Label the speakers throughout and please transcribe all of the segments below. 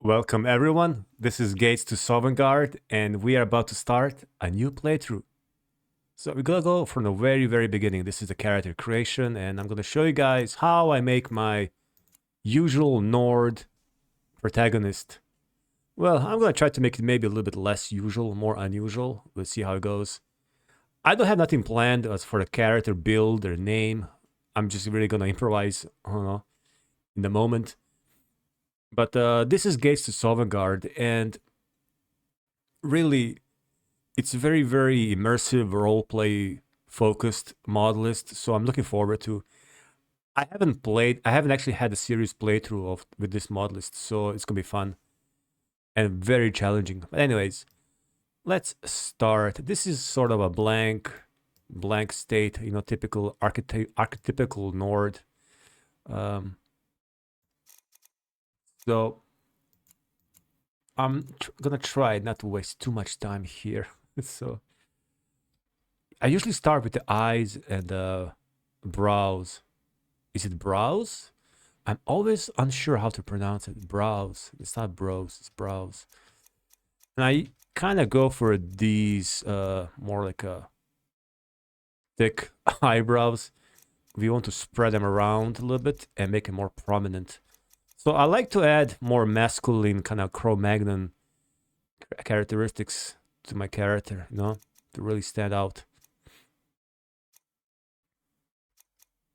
Speaker 1: Welcome everyone, this is Gates to Sovngarde and we are about to start a new playthrough. So we're gonna go from the very beginning. This is the character creation and I'm gonna show you guys how I make my usual Nord protagonist. Well, I'm gonna try to make it maybe a little bit less usual, more unusual. Let's see how it goes. I don't have nothing planned as for the character build or name. I'm just really gonna improvise, I don't know, in the moment. But this is Gates to Sovngarde, and really, it's very immersive, roleplay focused modlist. So I'm looking forward to. I haven't actually had a serious playthrough of with this modlist, so it's gonna be fun and very challenging. But anyways, let's start. This is sort of a blank state, typical archetypical Nord. Um, so I'm gonna try not to waste too much time here. So I usually start with the eyes and the brows. Is it brows? I'm always unsure how to pronounce it. Brows. It's not brows, it's brows. And I kind of go for these more like a thick eyebrows. We want to spread them around a little bit and make it more prominent. So I like to add more masculine kind of Cro-Magnon characteristics to my character, to really stand out.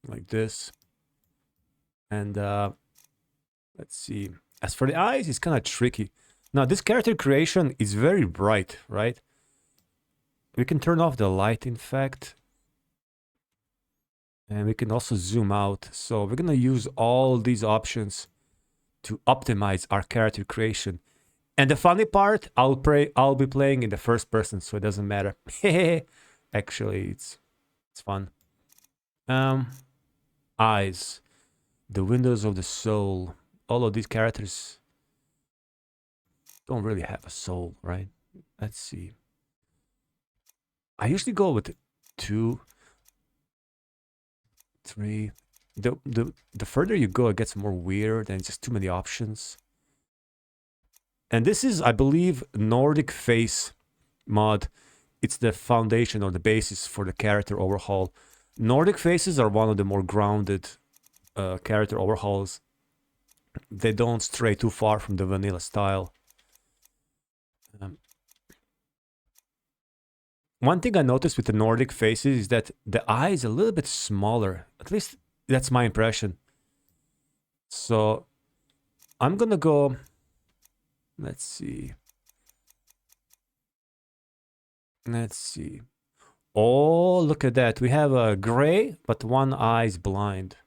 Speaker 1: Like this. And let's see. As for the eyes, it's kind of tricky. Now, this character creation is very bright, right? We can turn off the light, in fact. And we can also zoom out. So we're going to use all these options to optimize our character creation. And the funny part, I'll be playing in the first person, so it doesn't matter. Actually, it's fun. Eyes. The windows of the soul. All of these characters don't really have a soul, right? Let's see. I usually go with 2, 3. The further you go, it gets more weird and just too many options. And this is, I believe, Nordic Face mod. It's the foundation or the basis for the character overhaul. Nordic faces are one of the more grounded character overhauls. They don't stray too far from the vanilla style. One thing I noticed with the Nordic faces is that the eye is a little bit smaller. At least that's my impression. So I'm gonna go. Let's see. Oh, look at that. We have a gray, but one eye is blind.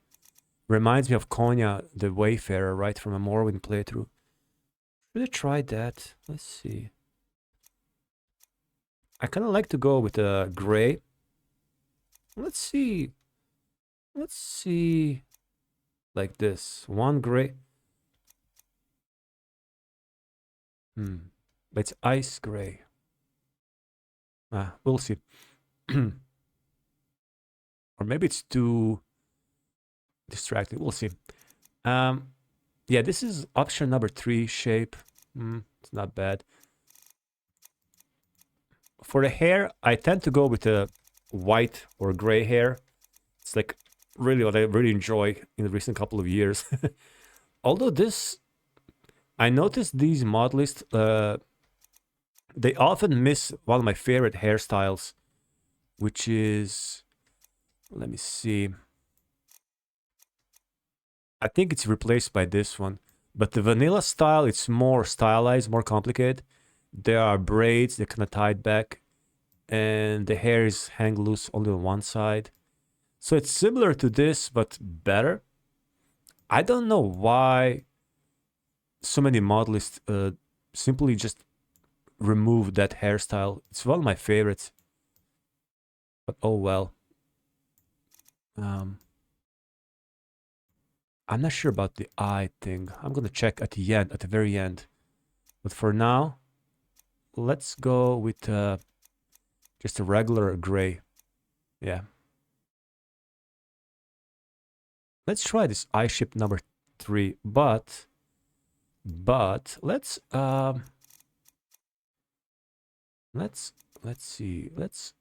Speaker 1: Reminds me of Konya, the Wayfarer, right, from a Morrowind playthrough. Should I try that? Let's see. I kind of like to go with a gray. Let's see. Like this. One gray. It's ice gray. We'll see. Or maybe it's too distracting. We'll see. Yeah, this is option number 3, shape. It's not bad. For the hair, I tend to go with the white or gray hair. It's like really what I really enjoy in the recent couple of years. Although this, I noticed these modlists, they often miss one of my favorite hairstyles, which is, let me see. I think it's replaced by this one. But the vanilla style, it's more stylized, more complicated. There are braids, they're kind of tied back. And the hair is hang loose only on one side. So it's similar to this, but better. I don't know why so many modelists simply just remove that hairstyle. It's one of my favorites. But oh well. I'm not sure about the eye thing. I'm gonna check at the end, at the very end. But for now, let's go with just a regular gray. Yeah. Let's try this eye ship number 3, but But let's see. Let's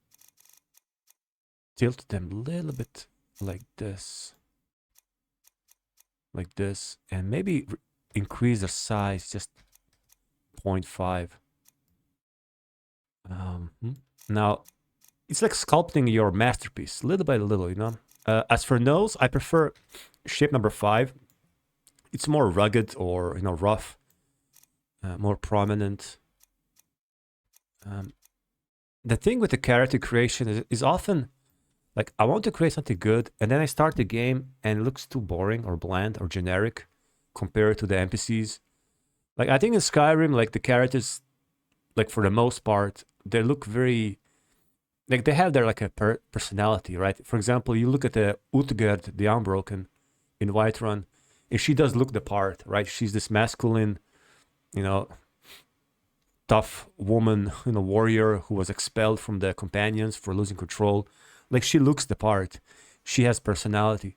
Speaker 1: tilt them a little bit like this, and maybe increase their size just 0.5. Now, it's like sculpting your masterpiece little by little, you know. As for nose, I prefer shape number 5. It's more rugged or, you know, rough, more prominent. The thing with the character creation is often like I want to create something good, and then I start the game and it looks too boring or bland or generic compared to the NPCs. Like I think in Skyrim, like the characters, like for the most part, they look very like they have their like a personality, right? For example, you look at the Utgerd, the Unbroken, in Whiterun, and she does look the part, right? She's this masculine, you know, tough woman, you know, warrior who was expelled from the companions for losing control. Like she looks the part. She has personality.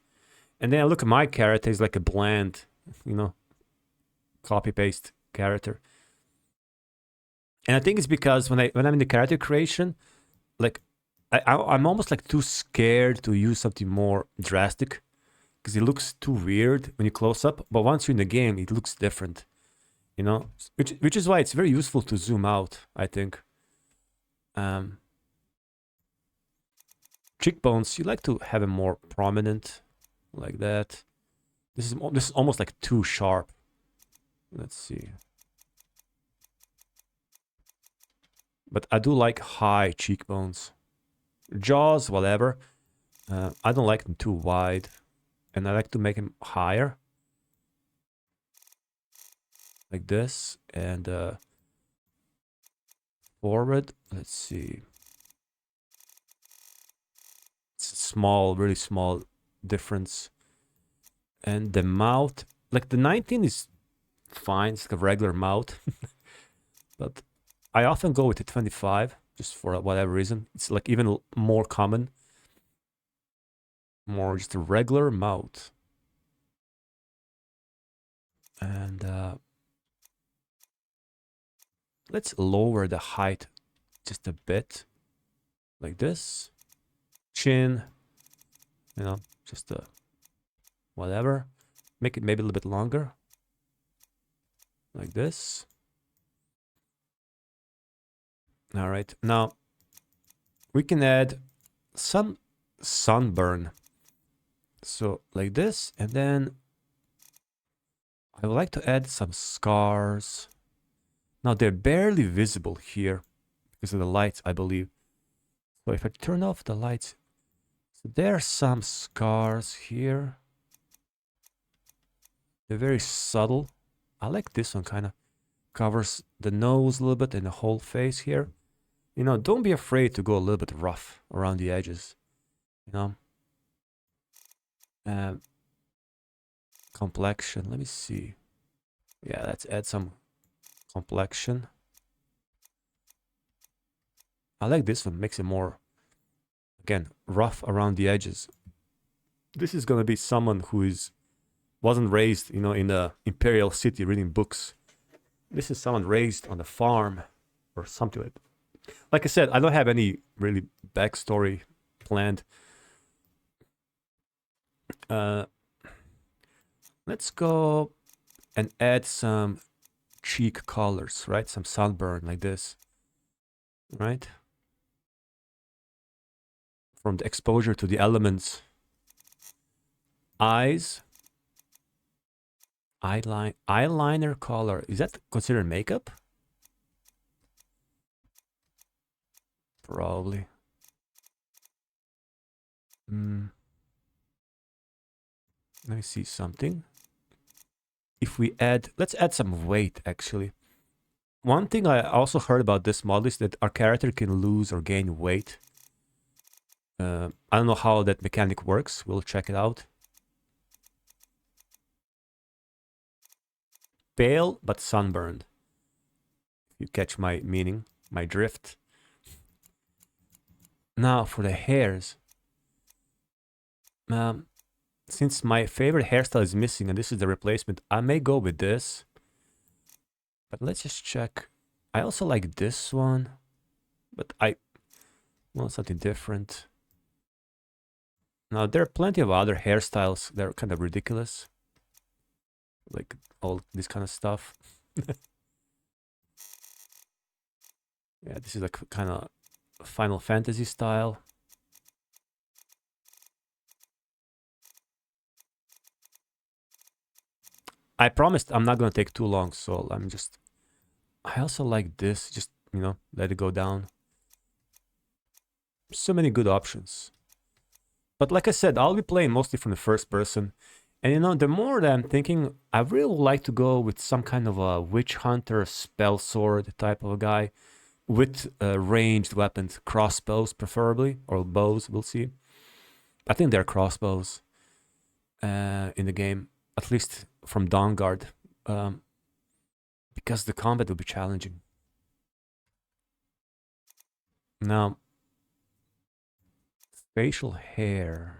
Speaker 1: And then I look at my character, he's like a bland, you know, copy paste character. And I think it's because when I'm in the character creation, like I'm almost like too scared to use something more drastic because it looks too weird when you close up. But once you're in the game, it looks different, you know, which is why it's very useful to zoom out, I think. Cheekbones, you like to have them more prominent, like that. This is almost like too sharp. Let's see. But I do like high cheekbones. Jaws, whatever. I don't like them too wide, and I like to make them higher, like this, and forward. Let's see. It's a small, really small difference. And the mouth, like the 19 is fine. It's like a regular mouth, but I often go with the 25 just for whatever reason. It's like even more common. More just a regular mouth. And let's lower the height just a bit. Like this. Chin. You know, just whatever. Make it maybe a little bit longer. Like this. All right. Now, we can add some sunburn. So like this, and then I would like to add some scars. Now they're barely visible here because of the lights, I believe. So if I turn off the lights, so there are some scars here. They're very subtle. I like this one, kind of covers the nose a little bit and the whole face here. You know, don't be afraid to go a little bit rough around the edges, you know. Complexion, let me see. Yeah, let's add some complexion. I like this one, makes it more, again, rough around the edges. This is gonna be someone who wasn't raised, you know, in a imperial city reading books. This is someone raised on a farm or something like that. Like I said, I don't have any really backstory planned. Let's go and add some cheek colors, right? Some sunburn like this, right? From the exposure to the elements. Eyes. Eyeliner color. Is that considered makeup? Probably. Let me see something. If we add, let's add some weight actually. One thing I also heard about this model is that our character can lose or gain weight. I don't know how that mechanic works. We'll check it out. Pale but sunburned. If you catch my meaning, my drift. Now for the hairs. Since my favorite hairstyle is missing and this is the replacement, I may go with this. But let's just check. I also like this one, but I want something different. Now, there are plenty of other hairstyles that are kind of ridiculous. Like all this kind of stuff. Yeah, this is like kind of Final Fantasy style. I promised I'm not gonna take too long, so I'm just... I also like this, just, you know, let it go down. So many good options. But like I said, I'll be playing mostly from the first person. And you know, the more that I'm thinking, I really would like to go with some kind of a witch hunter spell sword type of a guy with ranged weapons, crossbows preferably, or bows, we'll see. I think they're crossbows in the game, at least from Dawnguard, because the combat will be challenging. Now, facial hair.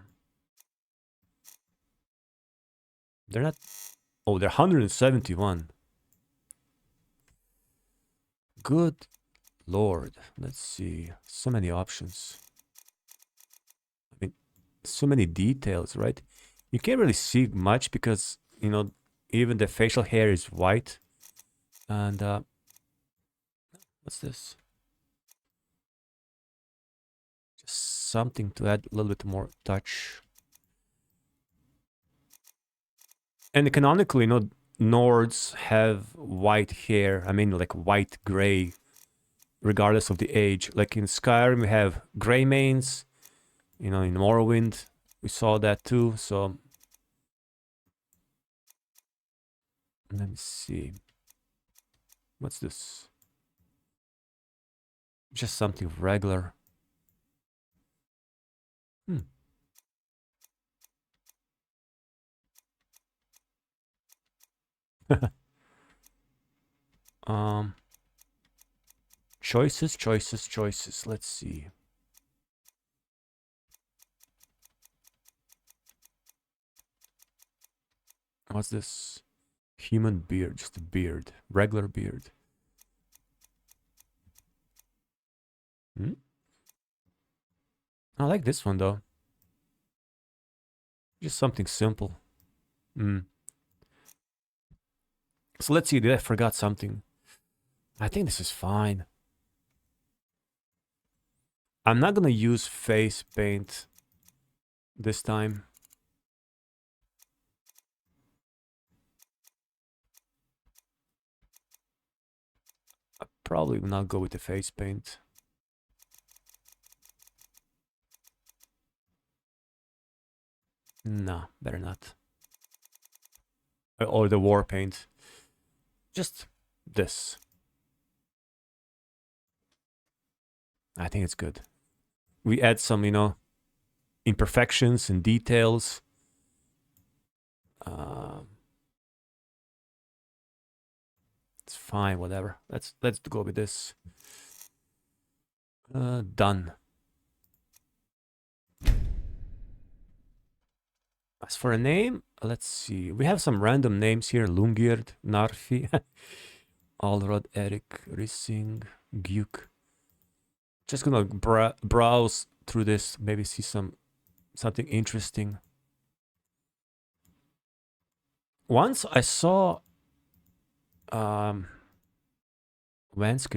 Speaker 1: They're not... Oh, they're 171. Good Lord. Let's see. So many options. I mean, so many details, right? You can't really see much because, you know, even the facial hair is white. And, what's this? Just something to add a little bit more touch. And canonically, you know, Nords have white hair. I mean, like white gray, regardless of the age. Like in Skyrim, we have gray mains. You know, in Morrowind, we saw that too. So let me see. What's this? Just something regular. Choices, choices, choices. Let's see. What's this? Human beard, just a beard, regular beard. I like this one though. Just something simple. So let's see, did I forgot something? I think this is fine. I'm not gonna use face paint this time. I probably will not go with the face paint. No, better not. Or the war paint. Just this. I think it's good. We add some, you know, imperfections and details. It's fine, whatever. Let's go with this. Done. As for a name, let's see. We have some random names here. Lungird, Narfi, Alrod, Eric, Rissing, Gyuk. Just gonna browse through this, maybe see something interesting. Once I saw Vansker,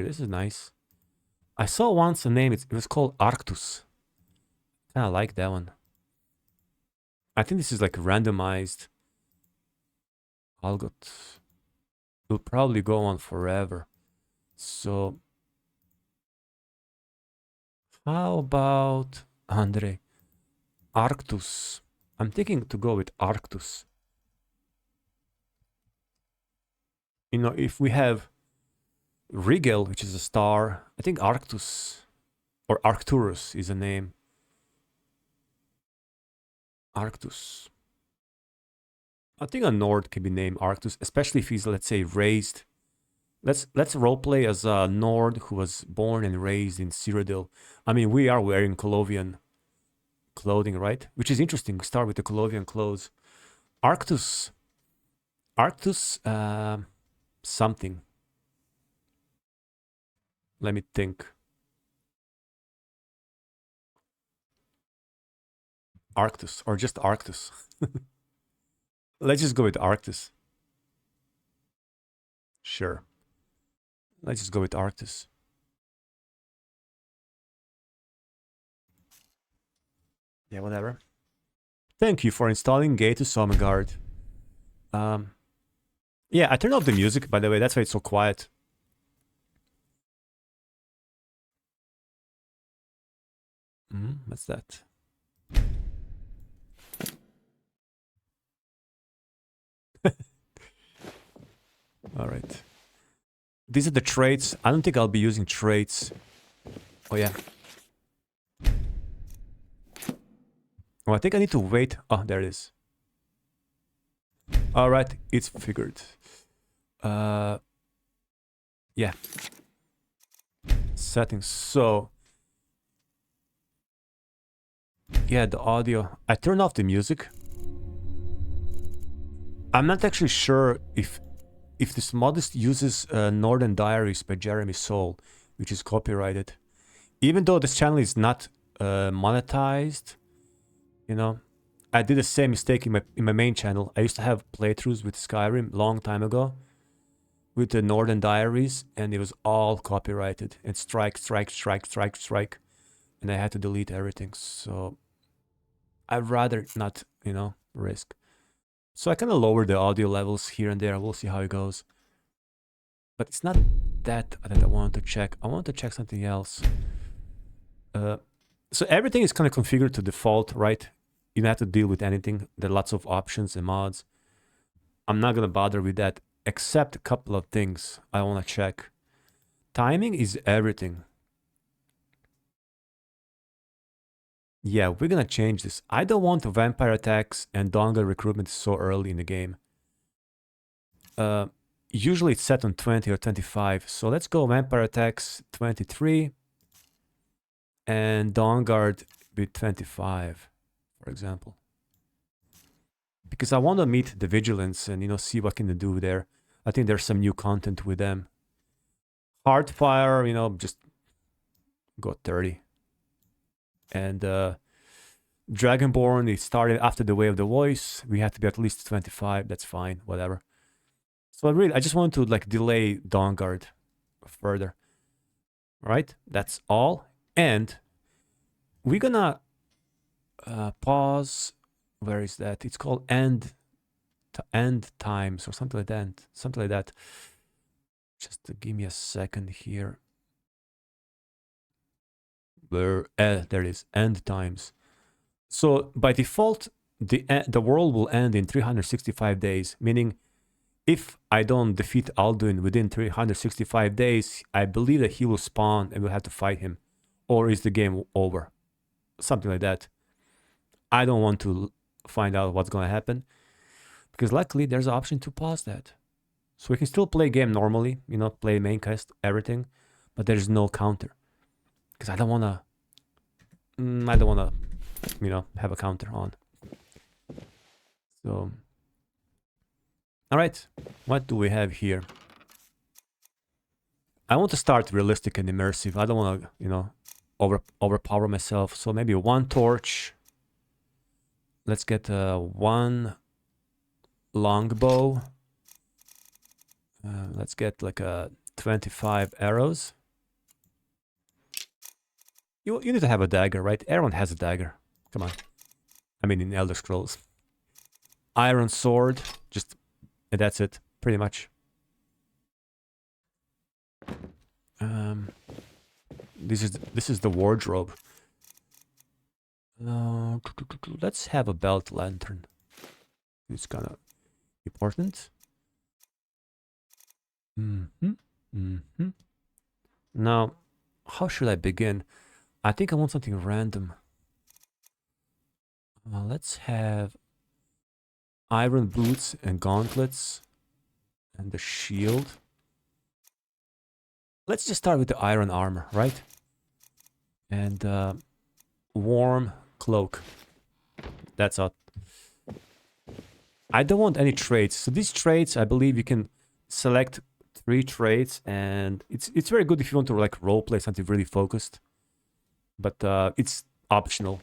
Speaker 1: this is nice. I saw once a name, it was called Arctus. Kinda like that one. I think this is like randomized. Algot will probably go on forever. So how about Andre? Arctus. I'm thinking to go with Arctus. You know, if we have Rigel, which is a star, I think Arctus or Arcturus is a name. Arctus. I think a Nord can be named Arctus, especially if he's, let's say, raised. Let's roleplay as a Nord who was born and raised in Cyrodiil. I mean, we are wearing Colovian clothing, right? Which is interesting. We start with the Colovian clothes. Arctus. Arctus something. Let me think. Arctis, or just Arctis. Let's just go with Arctis. Sure. Let's just go with Arctis. Yeah, whatever. Thank you for installing Gate to Sovngarde. Yeah, I turned off the music, by the way. That's why it's so quiet. What's that? All right. These are the traits. I don't think I'll be using traits. Oh, yeah. Oh, I think I need to wait. Oh, there it is. All right, it's figured. Yeah. Settings. So, yeah, the audio. I turned off the music. I'm not actually sure if this modlist uses Northern Diaries by Jeremy Soule, which is copyrighted. Even though this channel is not monetized, you know, I did the same mistake in my main channel. I used to have playthroughs with Skyrim long time ago with the Northern Diaries, and it was all copyrighted. And strike. And I had to delete everything. So I'd rather not, you know, risk. So I kind of lowered the audio levels here and there. We'll see how it goes. But it's not that I want to check. I want to check something else. So everything is kind of configured to default, right? You don't have to deal with anything. There are lots of options and mods. I'm not going to bother with that, except a couple of things I want to check. Timing is everything. Yeah, we're going to change this. I don't want the vampire attacks and Donga recruitment so early in the game. Usually it's set on 20 or 25. So let's go vampire attacks 23 and Dawnguard with 25, for example. Because I want to meet the vigilance and, you know, see what can they do there. I think there's some new content with them. Heartfire, you know, just go 30. And Dragonborn, it started after the Way of the Voice. We have to be at least 25. That's fine, whatever. So I just want to like delay Dawnguard further. Right? That's all. And we're gonna pause. Where is that? It's called end times or something like that. Something like that. Just give me a second here. There it is. End times. So by default, the world will end in 365 days, meaning if I don't defeat Alduin within 365 days, I believe that he will spawn and we'll have to fight him. Or is the game over? Something like that. I don't want to find out what's going to happen, because luckily there's an option to pause that. So we can still play game normally, you know, play main quest, everything, but there's no counter. Because I don't want to, you know, have a counter on. So, all right, what do we have here? I want to start realistic and immersive. I don't want to, you know, overpower myself. So maybe one torch. Let's get one longbow. Let's get like 25 arrows. You need to have a dagger, right? Everyone has a dagger. Come on. I mean, in Elder Scrolls. Iron sword. Just, and that's it, pretty much. This is the wardrobe. Let's have a belt lantern. It's kind of important. Now, how should I begin? I think I want something random. Let's have iron boots and gauntlets and the shield. Let's just start with the iron armor, right? And warm cloak. That's all. I don't want any traits. So these traits, I believe you can select 3 traits, and it's very good if you want to like roleplay something really focused. But it's optional.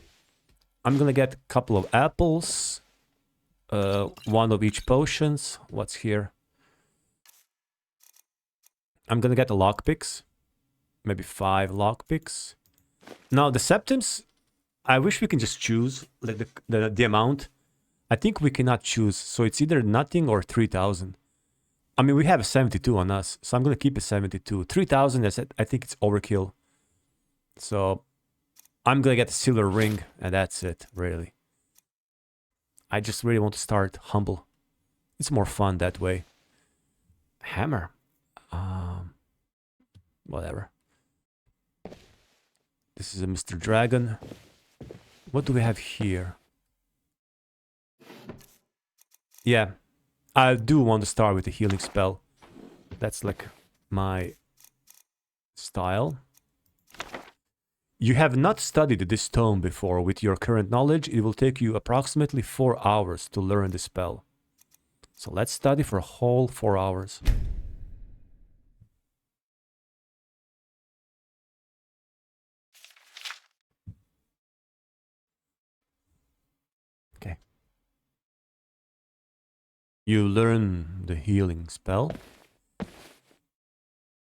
Speaker 1: I'm gonna get a couple of apples, 1 of each potions. What's here? I'm gonna get the lockpicks, maybe 5 lockpicks. Now the septims, I wish we can just choose like the amount. I think we cannot choose, so it's either nothing or 3,000. I mean, we have a 72 on us, so I'm gonna keep a 72. 3,000, I think it's overkill. So I'm gonna get a silver ring, and that's it, really. I just really want to start humble. It's more fun that way. Hammer. Whatever. This is a Mr. Dragon. What do we have here? Yeah, I do want to start with a healing spell. That's like my style. You have not studied this tome before. With your current knowledge, it will take you approximately 4 hours to learn the spell. So let's study for a whole 4 hours. Okay. You learn the healing spell.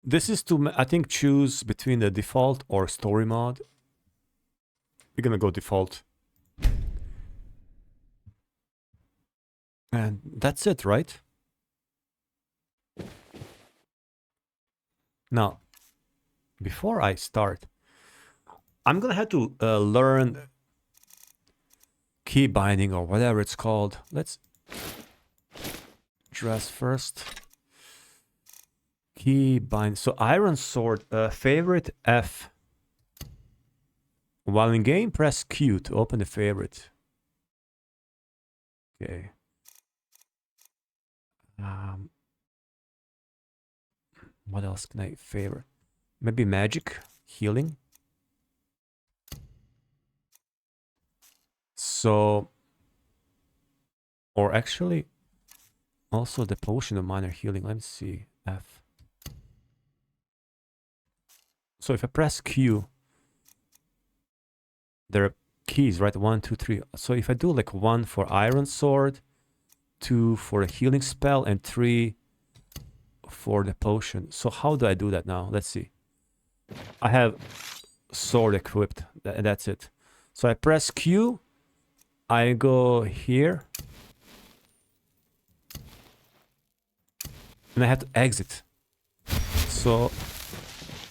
Speaker 1: This is to, I think, choose between the default or story mod. We're gonna go default. And that's it, right? Now, before I start, I'm gonna have to learn key binding or whatever it's called. Let's dress first. Key bind. So iron sword, favorite F. While in game, press Q to open the favorite. Okay. What else can I favorite? Maybe magic, healing. So, or actually, also the potion of minor healing. Let me see. F. So if I press Q, there are keys, right? 1, 2, 3. So if I do like 1 for iron sword, 2 for a healing spell, and 3 for the potion. So how do I do that now? Let's see. I have sword equipped, and that's it. So I press Q, I go here, and I have to exit. So,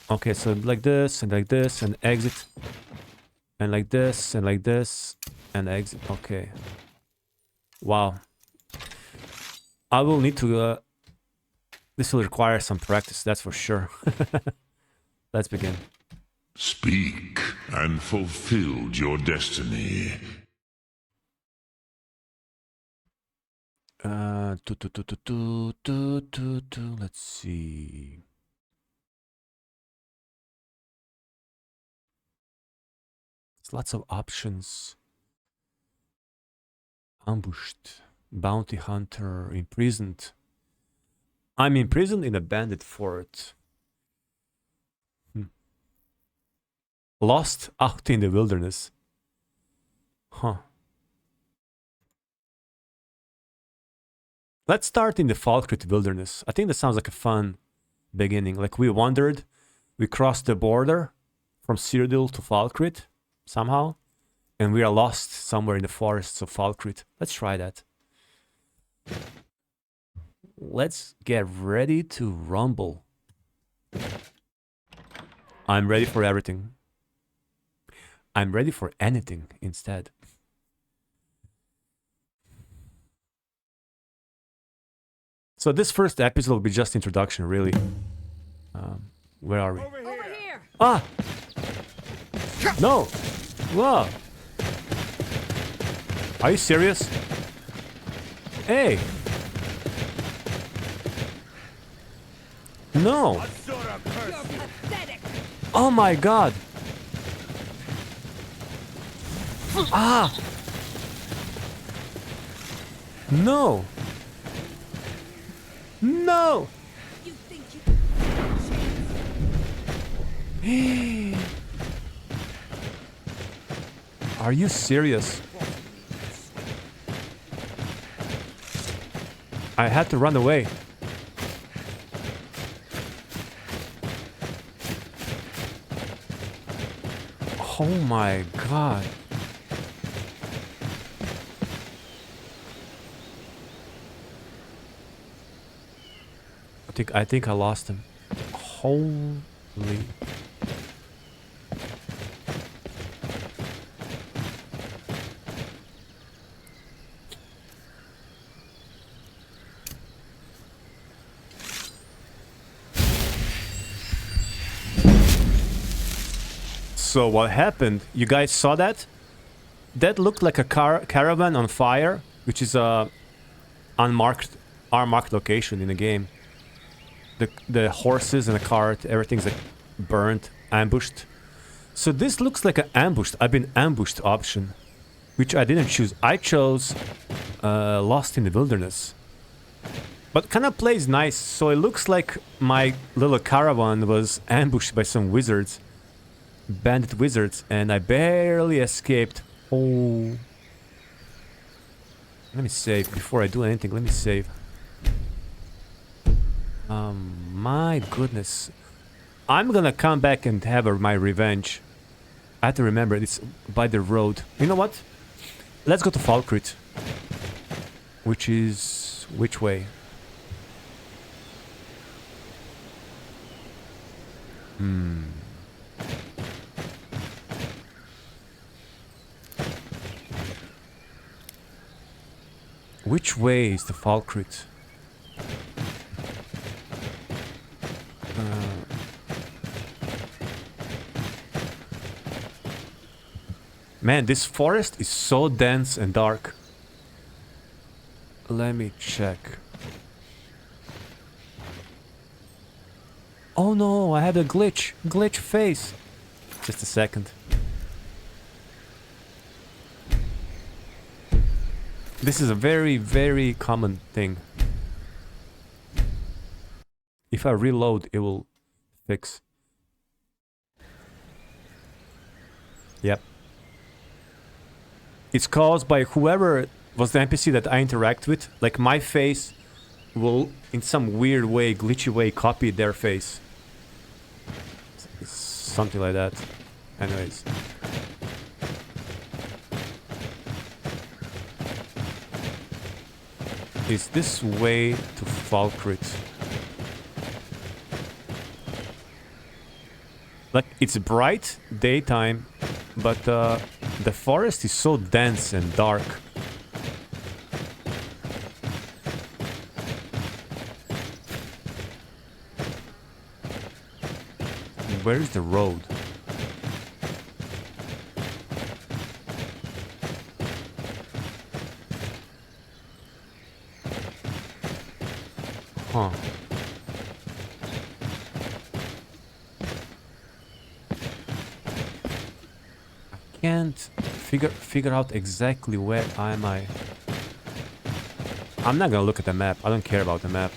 Speaker 1: okay, so like this, and exit. And like this, and like this, and exit. Okay. Wow. I will need to... this will require some practice, that's for sure. Let's begin.
Speaker 2: Speak and fulfill your destiny.
Speaker 1: Let's see. There's lots of options. Ambushed. Bounty hunter. Imprisoned. I'm imprisoned in a bandit fort. Lost out in the wilderness. Huh. Let's start in the Falkrit wilderness. I think that sounds like a fun beginning. Like we wandered, we crossed the border from Cyrodiil to Falkrit somehow, and we are lost somewhere in the forests of Falkrit. Let's try that. Let's get ready to rumble. I'm ready for everything. I'm ready for anything instead. So this first episode will be just introduction, really. Where are we?
Speaker 3: Over here.
Speaker 1: Ah! No! Whoa! Are you serious? Hey! No! Oh my god! Ah! No! No! Are you serious? I had to run away. Oh my god. I think I lost him. Holy. So what happened? You guys saw that? That looked like a caravan on fire, which is a unmarked location in the game. The horses and the cart, everything's like burnt, ambushed. So this looks like an ambushed. I've been ambushed option, which I didn't choose. I chose Lost in the Wilderness. But kind of plays nice. So it looks like my little caravan was ambushed by some wizards, bandit wizards, and I barely escaped. Oh, let me save before I do anything. Let me save. My goodness. I'm gonna come back and have my revenge. I have to remember it's by the road. You know what? Let's go to Falkrit. Which is... which way? Which way is the Falkrit? Man, this forest is so dense and dark. Let me check. Oh no, I had a glitch. Glitch face. Just a second. This is a very, very common thing. If I reload, it will fix. Yep. It's caused by whoever was the NPC that I interact with. Like my face will, in some weird way, glitchy way, copy their face. Something like that. Anyways. Is this way to Falkrit? Like, it's bright daytime, but the forest is so dense and dark. Where is the road? Huh. I can't figure out exactly where am I. I'm not gonna look at the map. I don't care about the map.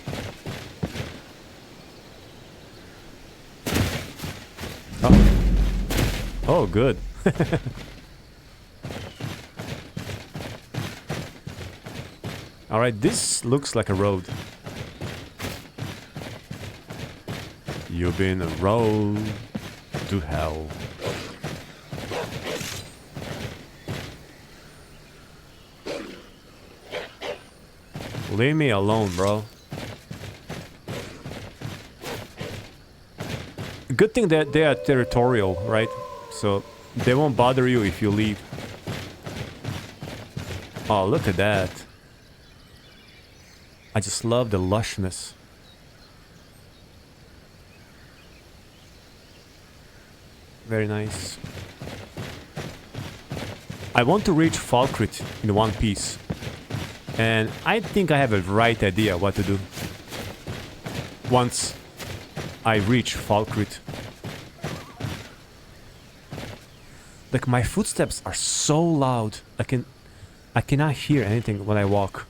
Speaker 1: Oh, oh good. Alright, this looks like a road. You've been a road to hell. Leave me alone, bro. Good thing that they are territorial, right? So they won't bother you if you leave. Oh, look at that. I just love the lushness. Very nice. I want to reach Falkrit in one piece. And I think I have a right idea what to do. Once I reach Falkrit. Like, my footsteps are so loud. I cannot hear anything when I walk.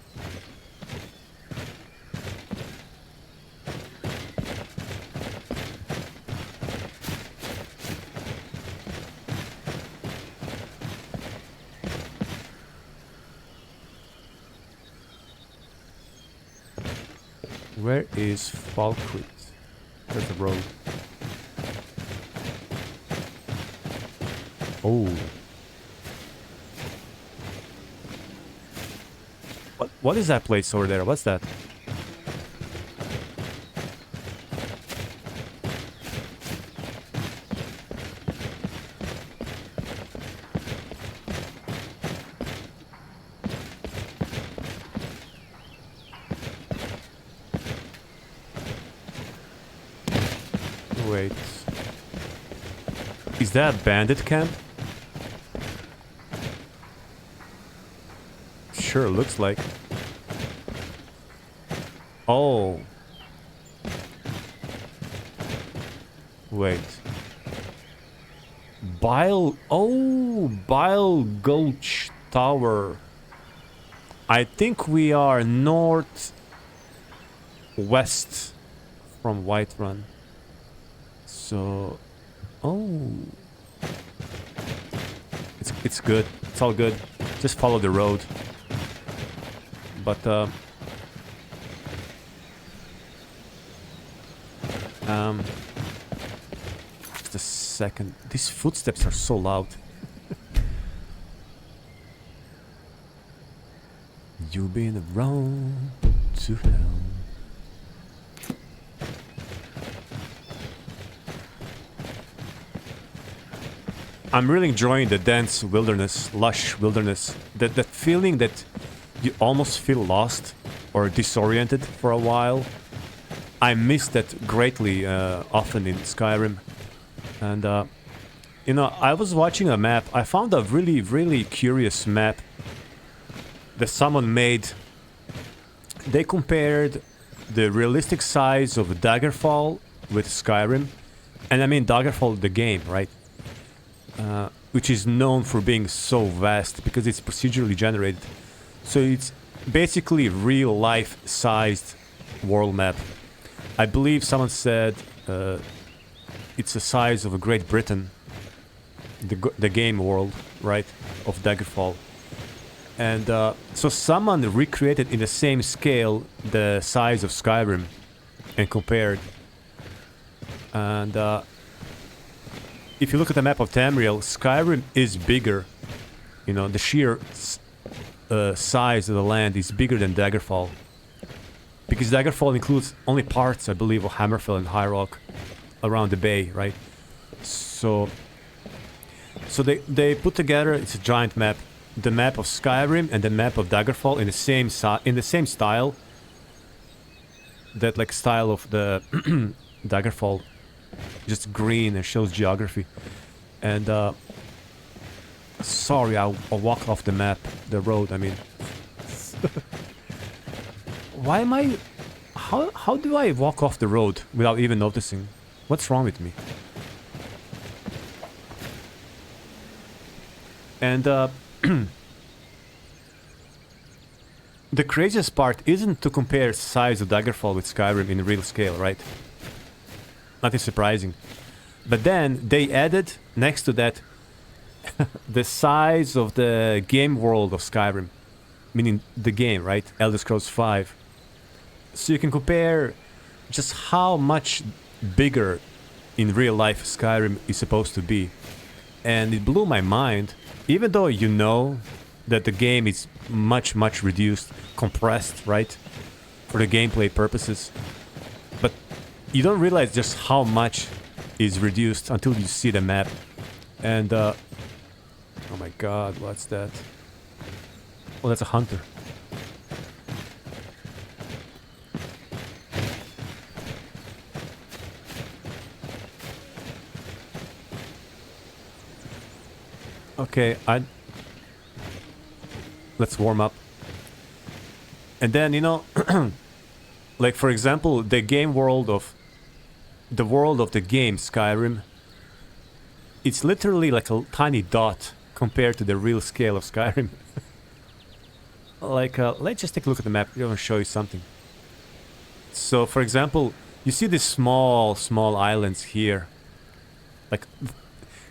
Speaker 1: Where is Falkreath? There's the road. Oh. What is that place over there? What's that? Wait. Is that a bandit camp? Sure, looks like. Oh. Wait. Bile Gulch Tower. I think we are north west from Whiterun. So, oh, it's good. It's all good. Just follow the road. But just a second. These footsteps are so loud. You've been around to hell. I'm really enjoying the dense wilderness, lush wilderness. That feeling that you almost feel lost or disoriented for a while. I miss that greatly often in Skyrim. And, you know, I was watching a map. I found a really, really curious map that someone made. They compared the realistic size of Daggerfall with Skyrim. And I mean Daggerfall, the game, right? Which is known for being so vast because it's procedurally generated. So it's basically real-life sized world map. I believe someone said it's the size of Great Britain, the game world, right, of Daggerfall. And so someone recreated in the same scale the size of Skyrim and compared. And if you look at the map of Tamriel, Skyrim is bigger. You know, the sheer size of the land is bigger than Daggerfall. Because Daggerfall includes only parts, I believe, of Hammerfell and High Rock around the bay, right? So they put together, it's a giant map, the map of Skyrim and the map of Daggerfall in the same style. That like style of the Daggerfall. Just green and shows geography. And sorry, I'll walk off the map, the road, I mean. Why am I... How do I walk off the road without even noticing? What's wrong with me? And the craziest part isn't to compare size of Daggerfall with Skyrim in real scale, right? Nothing surprising. But then they added next to that the size of the game world of Skyrim, meaning the game, right? Elder Scrolls V. So you can compare just how much bigger in real life Skyrim is supposed to be. And it blew my mind, even though you know that the game is much reduced, compressed, right? For the gameplay purposes. But you don't realize just how much is reduced until you see the map. And oh my god, what's that? Oh, that's a hunter. Okay, let's warm up. And then, you know, like for example, the game world of the game Skyrim, it's literally like a tiny dot compared to the real scale of Skyrim. Like, let's just take a look at the map. I'm gonna show you something. So, for example, you see these small islands here. Like,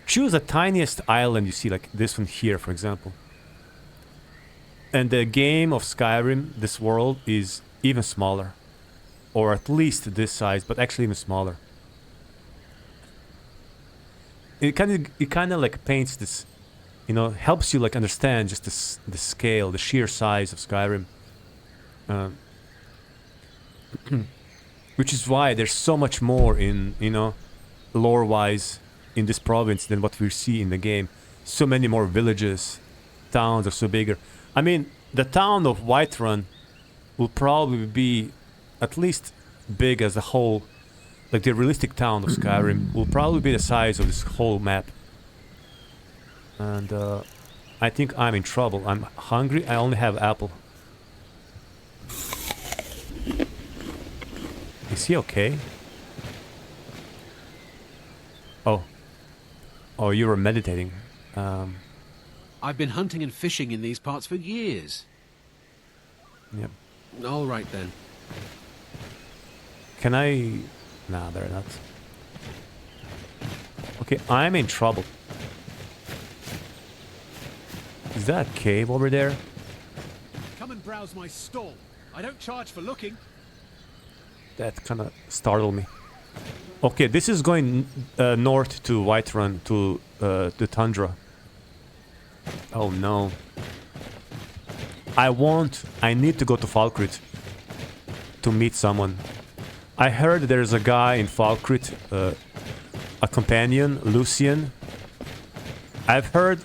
Speaker 1: choose the tiniest island you see, like this one here, for example. And the game of Skyrim, this world, is even smaller. or at least this size, but actually even smaller. It kind of like paints this, you know, helps you like understand just the scale, the sheer size of Skyrim. Which is why there's so much more in, you know, lore-wise in this province than what we see in the game. So many more villages, towns are so bigger. I mean, the town of Whiterun will probably be at least big as a whole. Like the realistic town of Skyrim will probably be the size of this whole map. And I think I'm in trouble. I'm hungry. I only have apple. Is he okay? Oh. Oh, you were meditating.
Speaker 3: I've been hunting and fishing in these parts for years.
Speaker 1: Yep.
Speaker 3: All right then.
Speaker 1: Can I... Nah, they're not. Okay, I'm in trouble. Is that a cave over there?
Speaker 3: Come and browse my stall. I don't charge for looking.
Speaker 1: That kind of startled me. Okay, this is going north to Whiterun, to the tundra. Oh no. I need to go to Falkreath to meet someone. I heard there's a guy in Falkreath, a companion, Lucian. I've heard,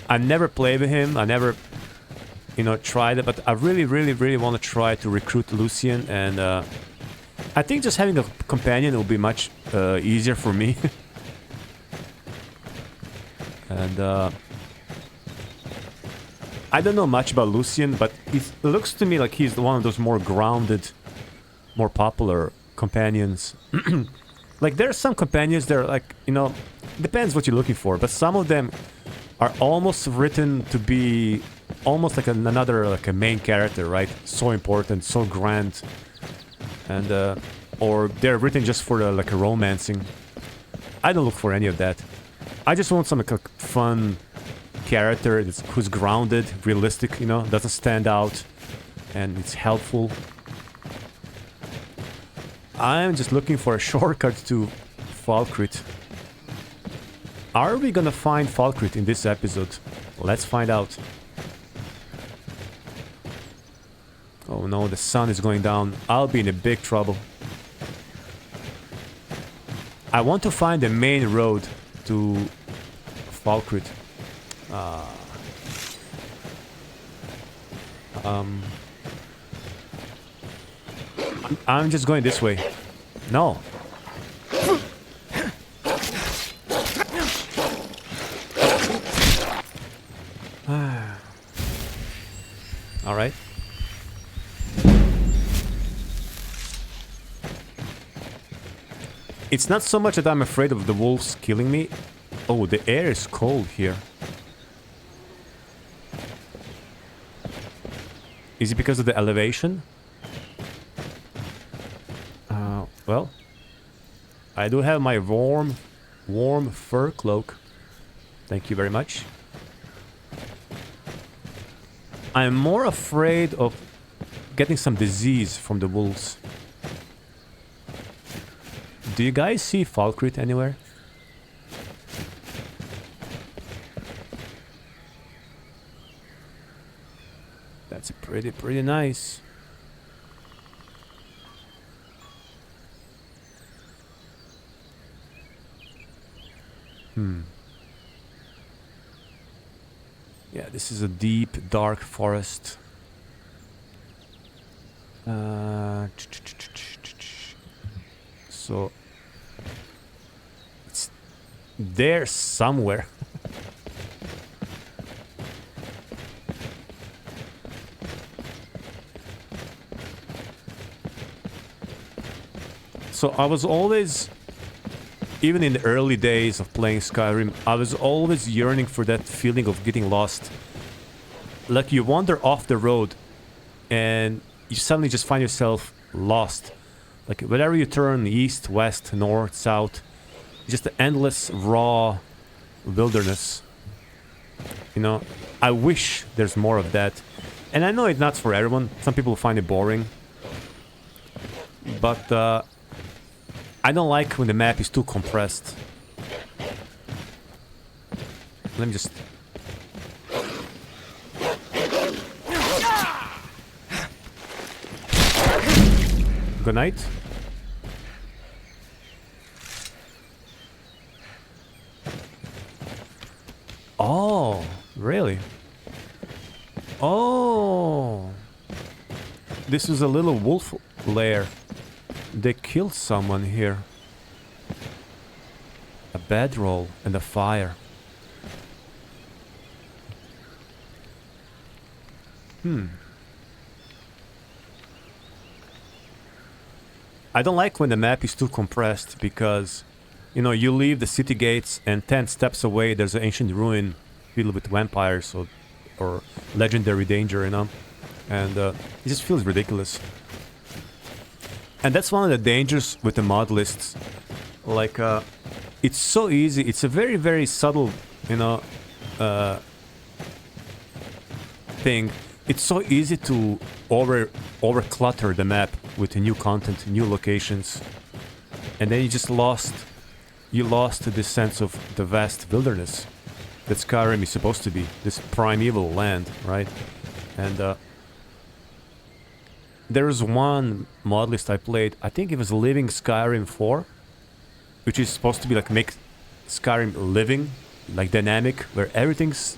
Speaker 1: I never played with him, I never, you know, tried it, but I really want to try to recruit Lucian, and I think just having a companion will be much easier for me. And I don't know much about Lucian, but it looks to me like he's one of those more grounded, more popular companions. Like there are some companions that are like, you know, depends what you're looking for, but some of them are almost written to be almost like another, like a main character, right? So important, so grand. And or they're written just for the, like a romancing. I don't look for any of that. I just want some like a fun character who's grounded, realistic, you know, doesn't stand out, and it's helpful. I'm just looking for a shortcut to Falkreath. Are we gonna find Falkreath in this episode? Let's find out. Oh no, the sun is going down. I'll be in a big trouble. I want to find the main road to Falkreath. I'm just going this way. No. All right. It's not so much that I'm afraid of the wolves killing me. Oh, the air is cold here. Is it because of the elevation? Well, I do have my warm fur cloak. Thank you very much. I'm more afraid of getting some disease from the wolves. Do you guys see Falkreath anywhere? That's pretty nice. Yeah, this is a deep, dark forest. So it's there somewhere. So I was always, even in the early days of playing Skyrim, I was always yearning for that feeling of getting lost. Like you wander off the road and you suddenly just find yourself lost. Like whenever you turn east, west, north, south, just the endless raw wilderness. You know, I wish there's more of that. And I know it's not for everyone. Some people find it boring. but I don't like when the map is too compressed. Let me just... Good night. Oh, really? Oh, this is a little wolf lair. They killed someone here. A bedroll and a fire. I don't like when the map is too compressed because, you know, you leave the city gates and 10 steps away there's an ancient ruin filled with vampires or legendary danger, you know? And it just feels ridiculous. And that's one of the dangers with the mod lists. Like, it's so easy. It's a very, very subtle, you know, thing. It's so easy to over clutter the map with new content, new locations, and then you lost this sense of the vast wilderness that Skyrim is supposed to be, this primeval land, right? And there was one mod list I played, I think it was Living Skyrim 4, which is supposed to be like make Skyrim living, like dynamic, where everything's,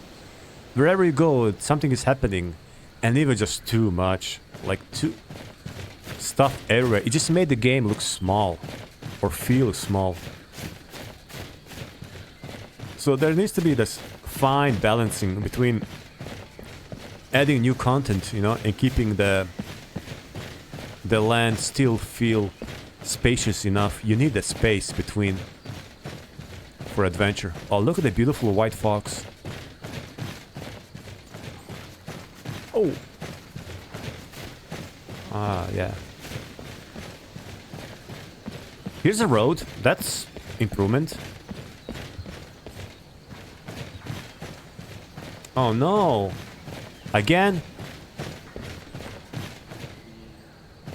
Speaker 1: wherever you go, something is happening, and it was just too much, like too stuff everywhere. It just made the game look small, or feel small. So there needs to be this fine balancing between adding new content, you know, and keeping the land still feel spacious enough. You need the space between for adventure. Oh, look at the beautiful white fox. Oh. Ah, yeah. Here's a road. That's improvement. Oh no. Again?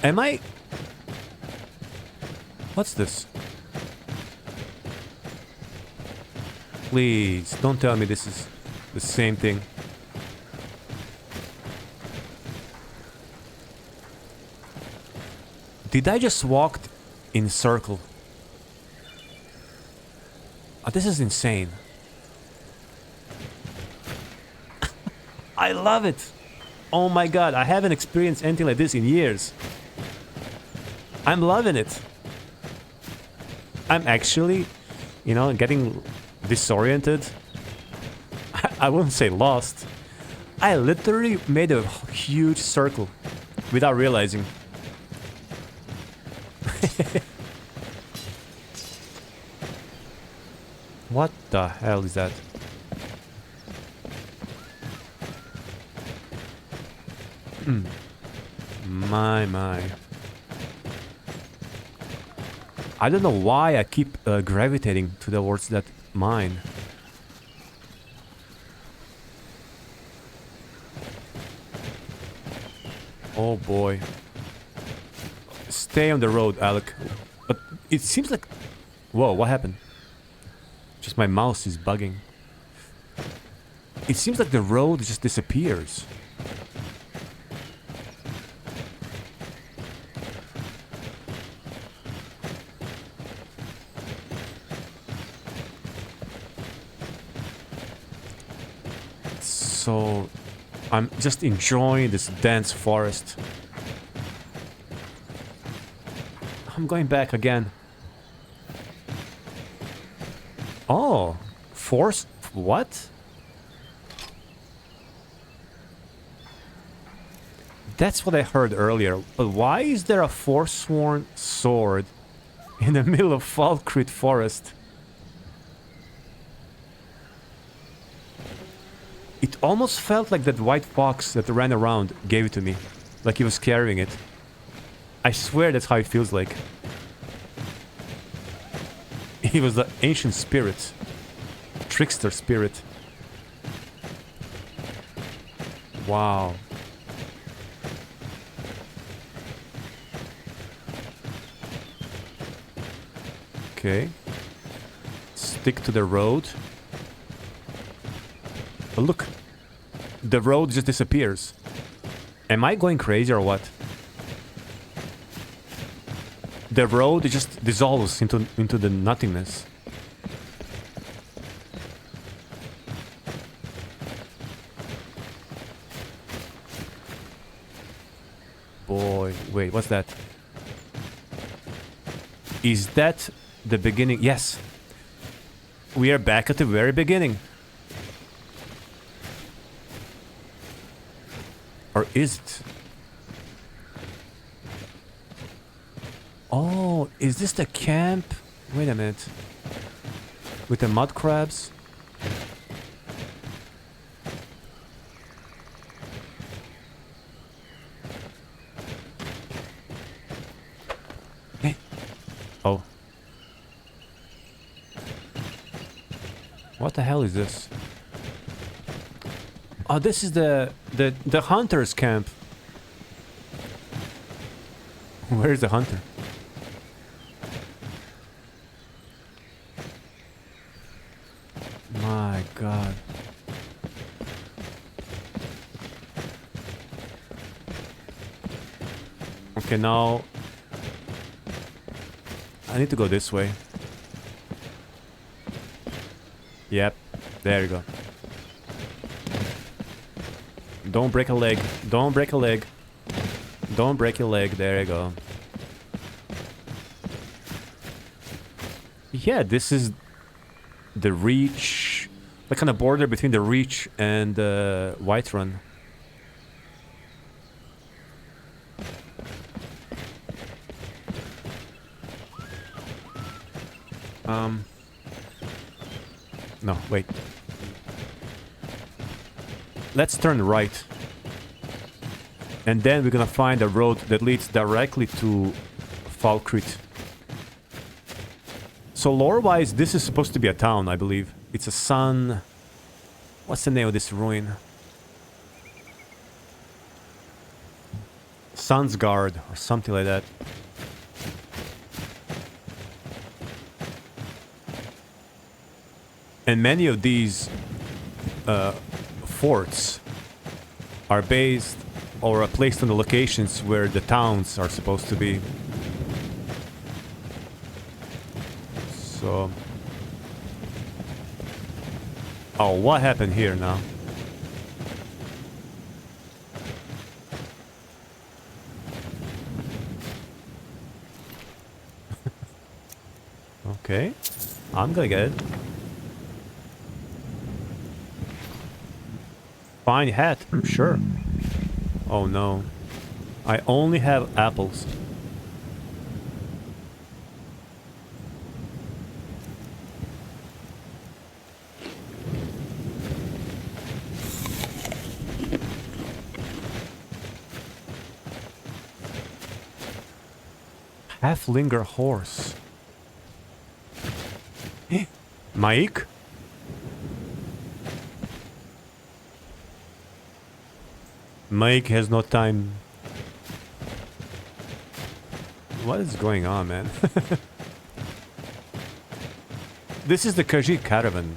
Speaker 1: Am I... What's this? Please, don't tell me this is the same thing. Did I just walk in a circle? Oh, this is insane. I love it. Oh my god, I haven't experienced anything like this in years. I'm loving it. I'm actually, you know, getting disoriented. I wouldn't say lost. I literally made a huge circle without realizing. What the hell is that? My. I don't know why I keep gravitating towards that mine. Oh boy. Stay on the road, Alec. But it seems like... Whoa, what happened? Just my mouse is bugging. It seems like the road just disappears. So I'm just enjoying this dense forest. I'm going back again. Oh, force? What? That's what I heard earlier. But why is there a forsworn sword in the middle of Falkreath Forest? It almost felt like that white fox that ran around gave it to me. Like he was carrying it. I swear that's how it feels like. He was the ancient spirit. Trickster spirit. Wow. Okay. Stick to the road. But look. The road just disappears. Am I going crazy or what? The road just dissolves into the nothingness. Boy, wait, what's that? Is that the beginning? Yes. We are back at the very beginning. Or is it? Oh, is this the camp? Wait a minute. With the mud crabs? Hey. Oh. What the hell is this? Oh, this is the hunter's camp. Where is the hunter? My God. Okay, now I need to go this way. Yep, there you go. Don't break a leg. Don't break a leg. Don't break your leg. There you go. Yeah, this is the Reach. Like kind of border between the Reach and Whiterun. No, wait. Let's turn right. And then we're gonna find a road that leads directly to Falkreath. So lore-wise, this is supposed to be a town, I believe. It's a sun... What's the name of this ruin? Sun's Guard, or something like that. And many of these forts are based or are placed on the locations where the towns are supposed to be. So... Oh, what happened here now? Okay, I'm gonna get it. Fine hat, sure. Oh no. I only have apples. Halflinger horse. Mike? Mike has no time. What is going on, man? This is the Khajiit caravan.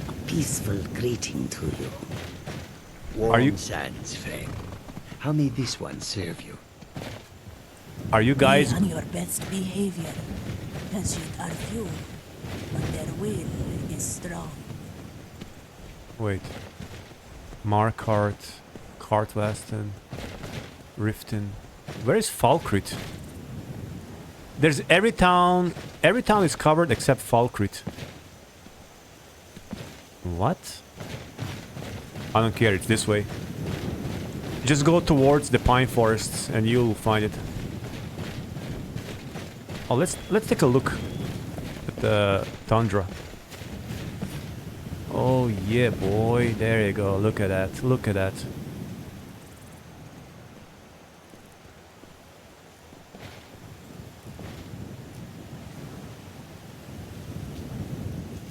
Speaker 4: A peaceful greeting to you.
Speaker 1: Are you-
Speaker 4: Warm sands, friend. How may this one serve you?
Speaker 1: Are you guys...
Speaker 5: Be on your best behavior. Khajiit are few, but their will is strong.
Speaker 1: Wait. Markart, Cartwaston, Riften. Where is Falkreath? There's every town is covered except Falkreath. What? I don't care, it's this way. Just go towards the pine forests and you'll find it. Oh, let's take a look at the tundra. Oh yeah, boy. There you go. Look at that. Look at that.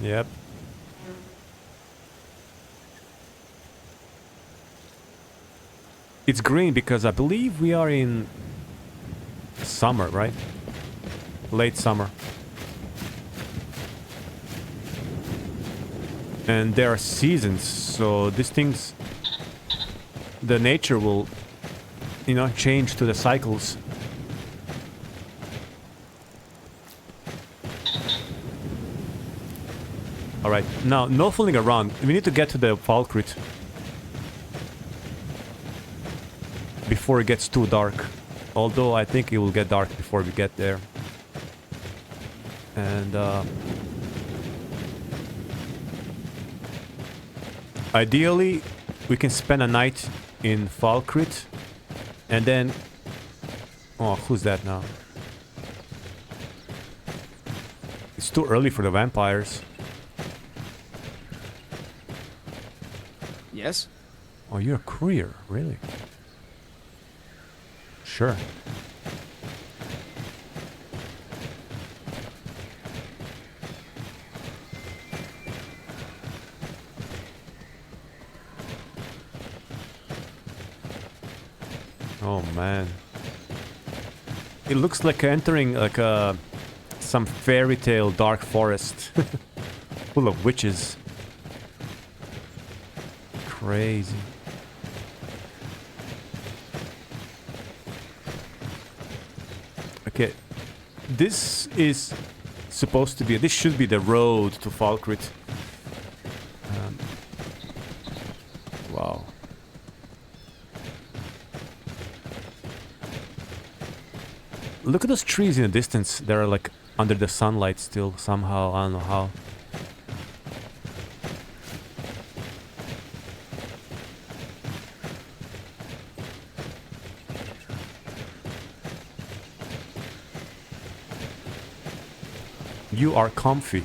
Speaker 1: Yep. It's green because I believe we are in summer, right? Late summer. And there are seasons, so these things, the nature will, you know, change to the cycles. Alright, now, no fooling around. We need to get to the Falkrit before it gets too dark. Although I think it will get dark before we get there. And ideally, we can spend a night in Falkrit and then... Oh, who's that now? It's too early for the vampires.
Speaker 3: Yes?
Speaker 1: Oh, you're a courier, really? Sure. Oh man. It looks like entering like a some fairy tale dark forest full of witches. Crazy. Okay, this is supposed to be, this should be the road to Falkrit. Wow. Look at those trees in the distance. They're like under the sunlight still somehow. I don't know how. You are comfy.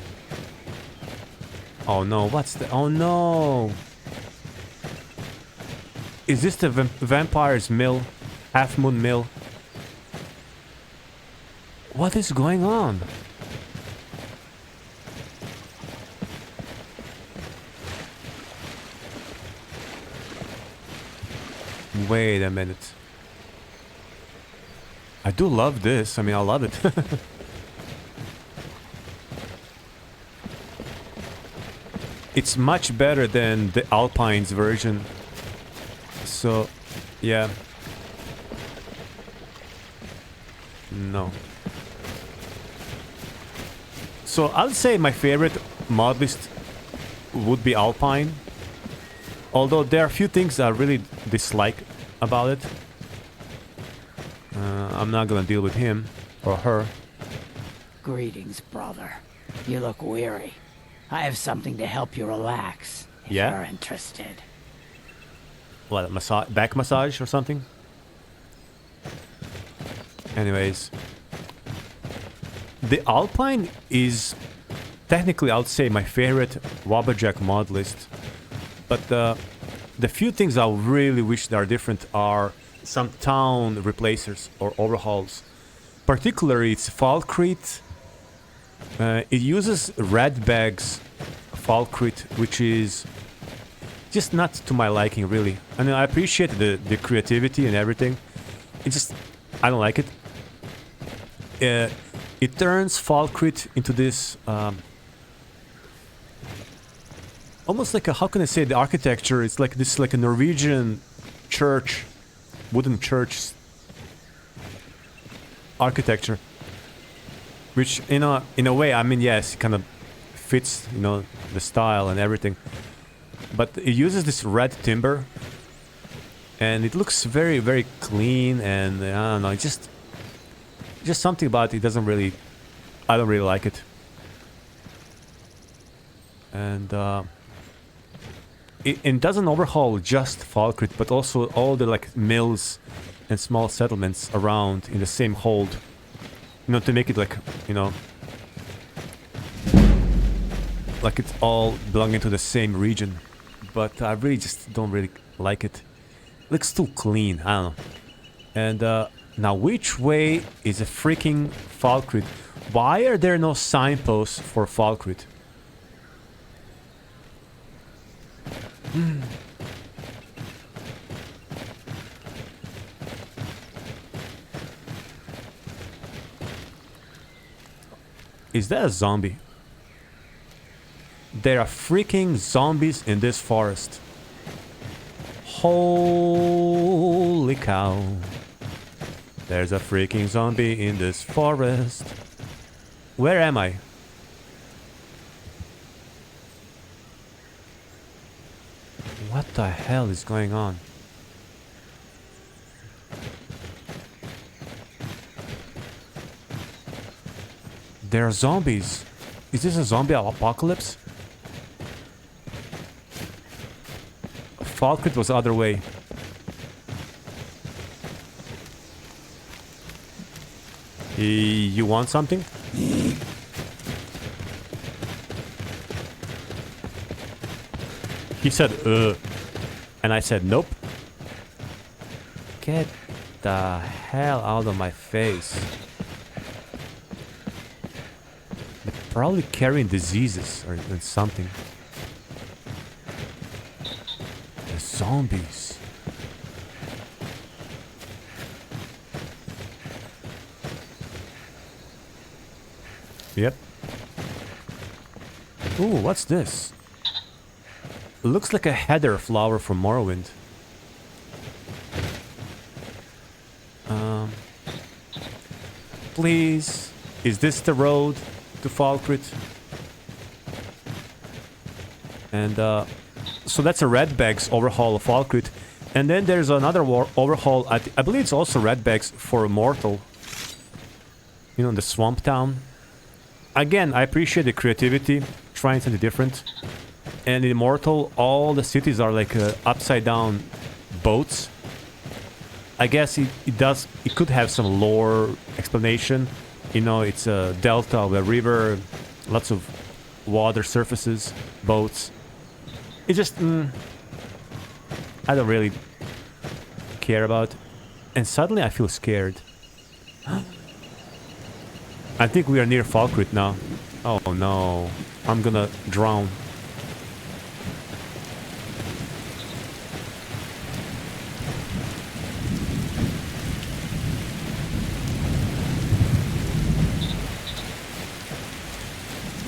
Speaker 1: Oh no, what's the... Oh no! Is this the vampire's mill? Half Moon Mill? What is going on? Wait a minute. I do love this. I mean, I love it. It's much better than the Alpine's version. So, yeah. No. So, I'll say my favorite modlist would be Alpine. Although there are a few things I really dislike about it. I'm not gonna deal with him or her.
Speaker 4: Greetings, brother. You look weary. I have something to help you relax, if
Speaker 1: Yeah?
Speaker 4: you're interested.
Speaker 1: What, a back massage or something? Anyways. The Alpine is technically, I would say, my favorite Wabbajack mod list. But the few things I really wish that are different are some town replacers or overhauls. Particularly, it's Falkrit. It uses Radbag's Falkrit, which is just not to my liking, really. I mean, I appreciate the creativity and everything. It just... I don't like it. It turns Falkrit into this... almost like a... How can I say the architecture? It's like this, like a Norwegian church, wooden church architecture. Which, you know, in a way, I mean, yes, it kind of fits, you know, the style and everything. But it uses this red timber. And it looks very, very clean and, I don't know, it's just something about it doesn't really... I don't really like it. And, it doesn't overhaul just Falkrit, but also all the, like, mills and small settlements around in the same hold. You know, to make it like, you know, like it's all belonging to the same region. But I really just don't really like it. Looks too clean, I don't know. And now which way is a freaking Falkrit? Why are there no signposts for Falkrit? Is that a zombie? There are freaking zombies in this forest. Holy cow. There's a freaking zombie in this forest. Where am I? What the hell is going on? There are zombies. Is this a zombie apocalypse? Falkrit was the other way. You want something? He said, and I said, nope. Get the hell out of my face. They're probably carrying diseases or something. The zombies. Yep. Ooh, what's this? Looks like a heather flower from Morrowind. Please, is this the road to Falkrit? And so that's a Redbags overhaul of Falkrit. And then there's another overhaul at, I believe it's also Redbags for Immortal. You know, the Swamp Town. Again, I appreciate the creativity, trying something different. And in Immortal, all the cities are like upside down boats. I guess it could have some lore explanation. You know, it's a delta of a river, lots of water surfaces, boats. It just, I don't really care about. And suddenly I feel scared. I think we are near Falkrit now. Oh no, I'm gonna drown.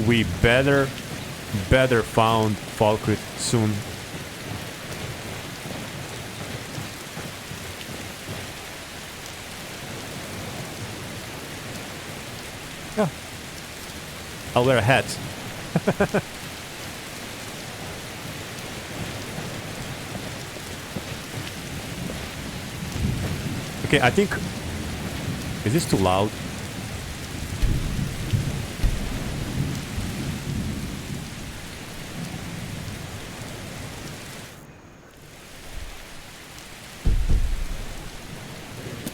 Speaker 1: We better found Falkrit soon. Yeah. I'll wear a hat. Okay, I think... Is this too loud?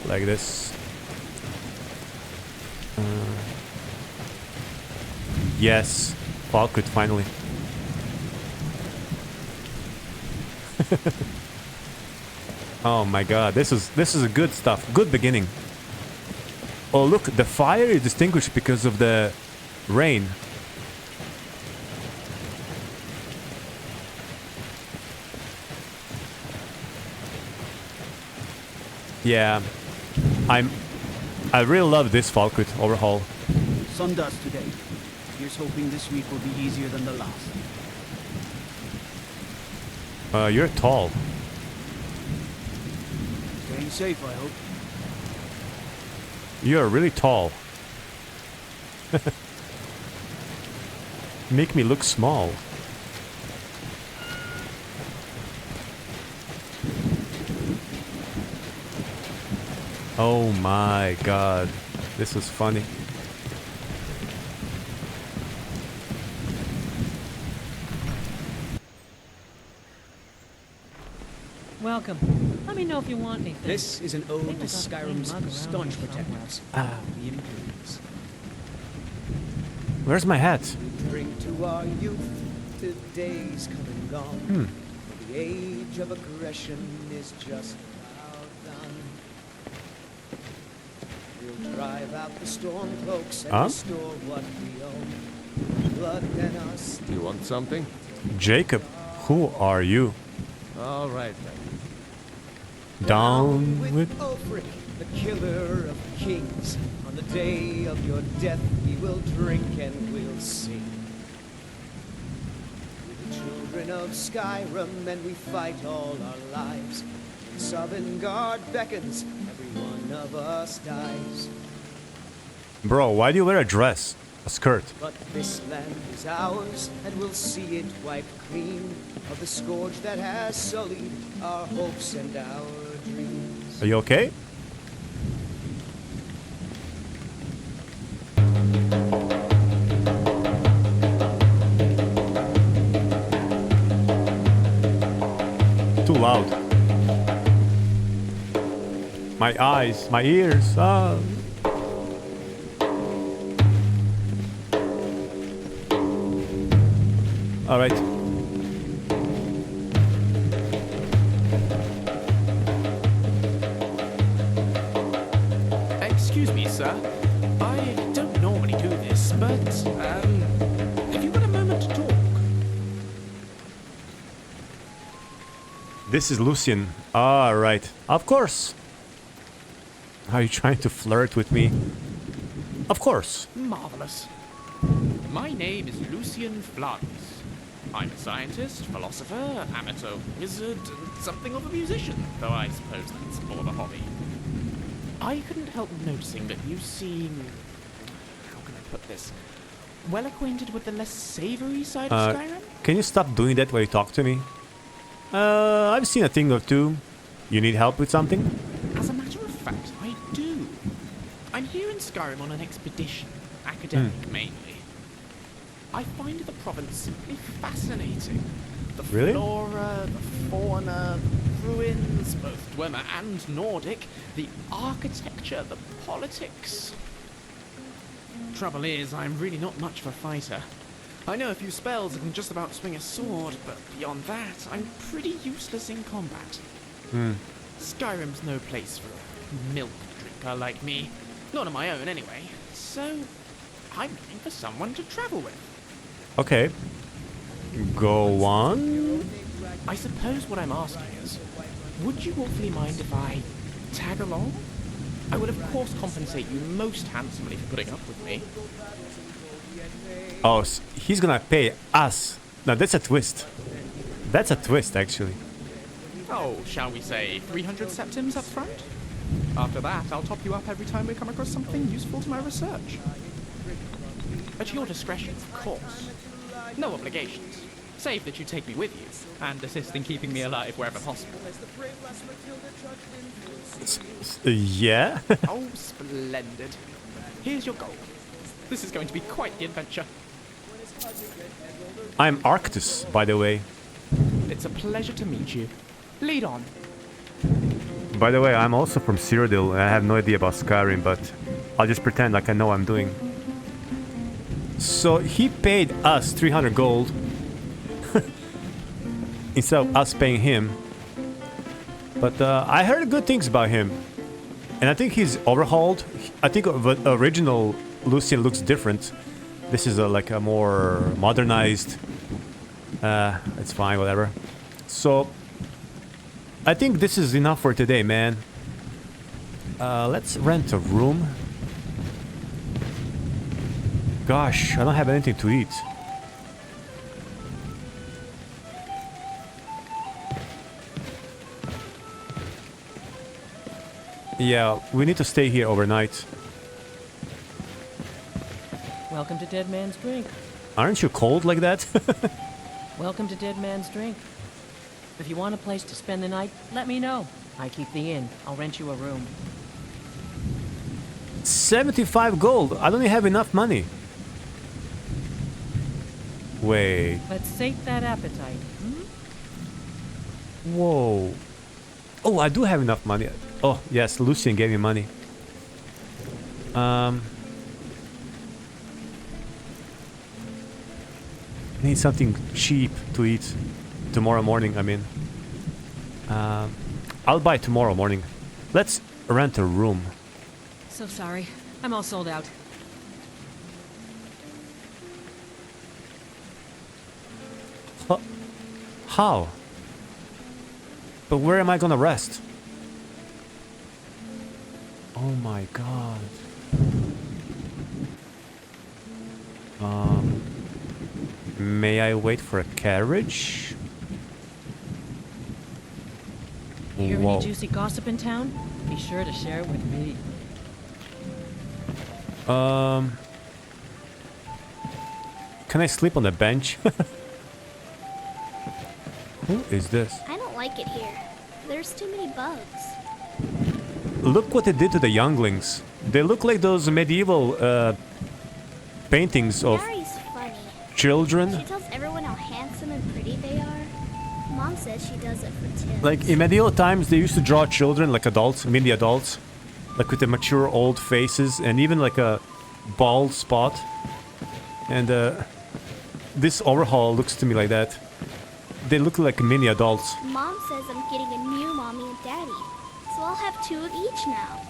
Speaker 1: Like this. Yes, Falkrit finally. Oh my god, this is a good stuff. Good beginning. Oh look, the fire is distinguished because of the rain. Yeah, I really love this Falkrit overhaul.
Speaker 6: Sun dust today. Here's hoping this week will be easier than the last.
Speaker 1: You're tall.
Speaker 6: Staying safe, I hope.
Speaker 1: You're really tall. Make me look small. Oh my god, this was funny.
Speaker 7: Welcome. Let me know if you want anything.
Speaker 6: This is an ode to
Speaker 7: I got a
Speaker 6: Skyrim's
Speaker 7: clean mug around
Speaker 6: staunch
Speaker 7: here
Speaker 6: protectors,
Speaker 1: Ah.
Speaker 6: the Imperials.
Speaker 1: Where's my hat?
Speaker 6: Drink to our youth, today's come and gone. The age of aggression is just about done. We'll drive out the storm cloaks and restore what we own. Blood and us.
Speaker 8: You want something?
Speaker 1: Jacob, who are you?
Speaker 8: All right then.
Speaker 1: Down with...
Speaker 6: Ulfric, the killer of kings. On the day of your death, we will drink and we'll sing. We're the children of Skyrim, and we fight all our lives. When Sovngarde beckons, every one of us dies.
Speaker 1: Bro, why do you wear a dress? A skirt?
Speaker 6: But this land is ours, and we'll see it wiped clean of the scourge that has sullied our hopes and our dreams.
Speaker 1: Are you okay? Too loud. My eyes, my ears. All right.
Speaker 8: Excuse me, sir. I don't normally do this, but, have you got a moment to talk?
Speaker 1: This is Lucian. Ah, right. Of course. Are you trying to flirt with me? Of course.
Speaker 8: Marvelous. My name is Lucian Flans. I'm a scientist, philosopher, amateur wizard, and something of a musician, though I suppose that's more of a hobby. I couldn't help noticing that you seem... how can I put this? Well acquainted with the less savory side of Skyrim?
Speaker 1: Can you stop doing that when you talk to me? I've seen a thing or two. You need help with something?
Speaker 8: As a matter of fact, I do. I'm here in Skyrim on an expedition, academic mainly. I find the province simply fascinating. The
Speaker 1: Really?
Speaker 8: flora, the fauna, the ruins, both Dwemer and Nordic, the architecture, the politics. Trouble is, I'm really not much of a fighter. I know a few spells and can just about swing a sword, but beyond that, I'm pretty useless in combat. Skyrim's no place for a milk drinker like me. Not on my own, anyway. So, I'm looking for someone to travel with.
Speaker 1: Okay. Go on.
Speaker 8: I suppose what I'm asking is, would you awfully mind if I tag along? I will of course compensate you most handsomely for putting up with me.
Speaker 1: Oh, he's gonna pay us. Now that's a twist. That's a twist, actually.
Speaker 8: Oh, shall we say 300 septims up front? After that, I'll top you up every time we come across something useful to my research. At your discretion, of course. No obligations. Save that you take me with you, and assist in keeping me alive wherever possible.
Speaker 1: Yeah?
Speaker 8: Oh, splendid. Here's your gold. This is going to be quite the adventure.
Speaker 1: I'm Arctus, by the way.
Speaker 8: It's a pleasure to meet you. Lead on.
Speaker 1: By the way, I'm also from Cyrodiil. I have no idea about Skyrim, but I'll just pretend like I know what I'm doing. So he paid us 300 gold instead of us paying him. But I heard good things about him. And I think he's overhauled. I think the original Lucian looks different. This is like a more modernized. It's fine, whatever. So I think this is enough for today, man. Let's rent a room. Gosh, I don't have anything to eat. Yeah, we need to stay here overnight.
Speaker 7: Welcome to Dead Man's Drink.
Speaker 1: Aren't you cold like that?
Speaker 7: Welcome to Dead Man's Drink. If you want a place to spend the night, let me know. I keep the inn. I'll rent you a room.
Speaker 1: 75 gold. I don't even have enough money. Wait.
Speaker 7: Let's sate that appetite.
Speaker 1: Whoa. Oh, I do have enough money. Oh, yes, Lucian gave me money. Need something cheap to eat tomorrow morning, I mean. I'll buy tomorrow morning. Let's rent a room.
Speaker 7: So sorry. I'm all sold out.
Speaker 1: How? But where am I gonna rest? Oh my god. May I wait for a carriage?
Speaker 7: Hear
Speaker 1: Whoa.
Speaker 7: any juicy gossip in town? Be sure to share it with me.
Speaker 1: Can I sleep on the bench? Who is this?
Speaker 9: I don't like it here. There's too many bugs.
Speaker 1: Look what they did to the younglings. They look like those medieval paintings of
Speaker 9: Gary's funny.
Speaker 1: children.
Speaker 9: She tells everyone how handsome and pretty they are. Mom says she does it for tips.
Speaker 1: Like in medieval times, they used to draw children like adults, mini adults, like with the mature old faces and even like a bald spot. And this overhaul looks to me like that. They look like mini adults.
Speaker 9: Mom says I'm getting a new mommy and daddy. So I'll have 2 of each now.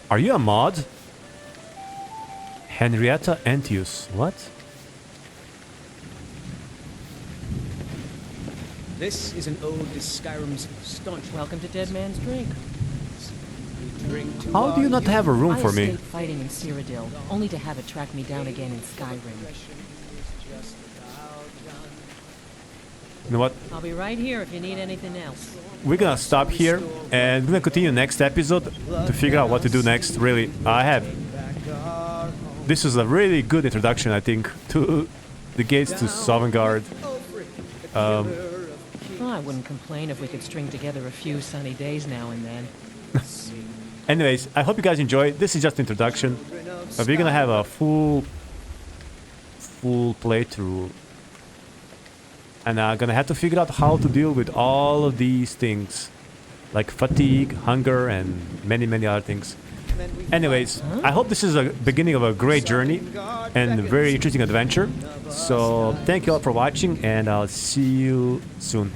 Speaker 1: Are you a mod? Henrietta Entius. What?
Speaker 6: This is an ode to Skyrim's staunch.
Speaker 7: Welcome to Dead Man's Drink.
Speaker 6: We drink to
Speaker 1: How do you
Speaker 6: our
Speaker 1: not have a room
Speaker 7: I
Speaker 1: for me?
Speaker 7: escaped fighting in Cyrodiil, only to have it track me down again in Skyrim.
Speaker 1: You know what?
Speaker 7: I'll be right here if you need anything else.
Speaker 1: We're gonna stop here and we're gonna continue next episode to figure out what to do next. Really, this was a really good introduction, I think, to the gates to Sovngarde.
Speaker 7: Well, I wouldn't complain if we could string together a few sunny days now and then.
Speaker 1: Anyways, I hope you guys enjoyed. This is just introduction, but we're gonna have a full playthrough, and I'm gonna have to figure out how to deal with all of these things, like fatigue, hunger, and many other things. Anyways, I hope this is a beginning of a great journey and a very interesting adventure. So thank you all for watching, and I'll see you soon.